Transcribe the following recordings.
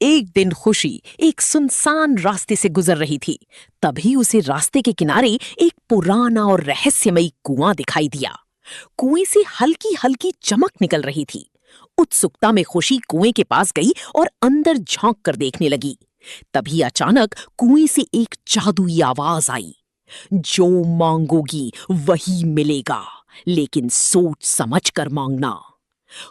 एक दिन खुशी एक सुनसान रास्ते से गुजर रही थी। तभी उसे रास्ते के किनारे एक पुराना और रहस्यमयी कुआं दिखाई दिया। कुएं से हल्की हल्की चमक निकल रही थी। उत्सुकता में खुशी कुएं के पास गई और अंदर झांक कर देखने लगी। तभी अचानक कुएं से एक जादुई आवाज आई, जो मांगोगी वही मिलेगा, लेकिन सोच समझ कर मांगना।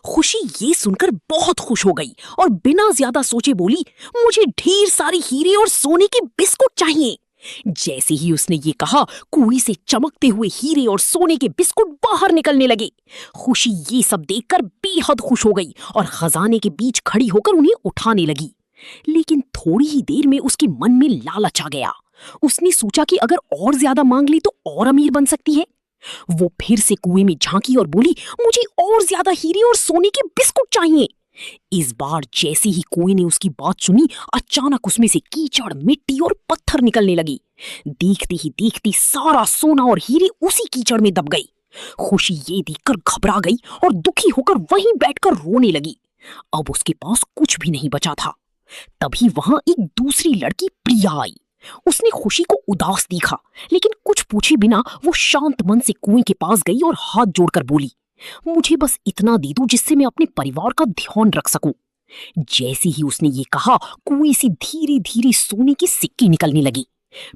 खुशी ये सुनकर बहुत खुश हो गई और बिना ज्यादा सोचे बोली, मुझे ढेर सारी हीरे और सोने के बिस्कुट चाहिए। जैसे ही उसने ये कहा, कुएं से चमकते हुए हीरे और सोने के बिस्कुट बाहर निकलने लगे। खुशी ये सब देखकर बेहद खुश हो गई और खजाने के बीच खड़ी होकर उन्हें उठाने लगी। लेकिन थोड़ी ही देर में उसके मन में लालच आ गया। उसने सोचा कि अगर और ज्यादा मांग ली तो और अमीर बन सकती है। वो फिर से कुएं में झांकी और बोली, मुझे और ज्यादा हीरे और सोने के बिस्कुट चाहिए। इस बार जैसे ही कुएं ने उसकी बात सुनी, अचानक उसमें से कीचड़, मिट्टी और पत्थर निकलने लगी। देखती ही देखती सारा सोना और हीरे उसी कीचड़ में दब गई। खुशी ये देखकर घबरा गई और दुखी होकर वहीं बैठकर रोने लगी। अब उसके पास कुछ भी नहीं बचा था। तभी वहां एक दूसरी लड़की प्रिया आई। उसने खुशी को उदास देखा, लेकिन कुछ पूछे बिना वो शांत मन से कुएं के पास गई और हाथ जोड़कर बोली, मुझे बस इतना दे दो जिससे मैं अपने परिवार का ध्यान रख सकूं। जैसे ही उसने ये कहा, कुएं से धीरे धीरे सोने के सिक्के निकलने लगे।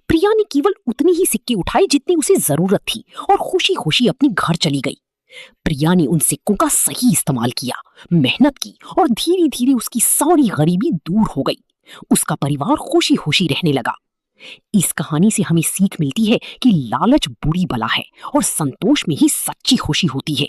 प्रिया ने केवल उतने ही सिक्के उठाए जितनी उसे जरूरत थी और खुशी खुशी अपने घर चली गई। प्रिया ने उन सिक्कों का सही इस्तेमाल किया, मेहनत की और धीरे धीरे उसकी सारी गरीबी दूर हो गई। उसका परिवार खुशी खुशी रहने लगा। इस कहानी से हमें सीख मिलती है कि लालच बुरी बला है और संतोष में ही सच्ची खुशी होती है।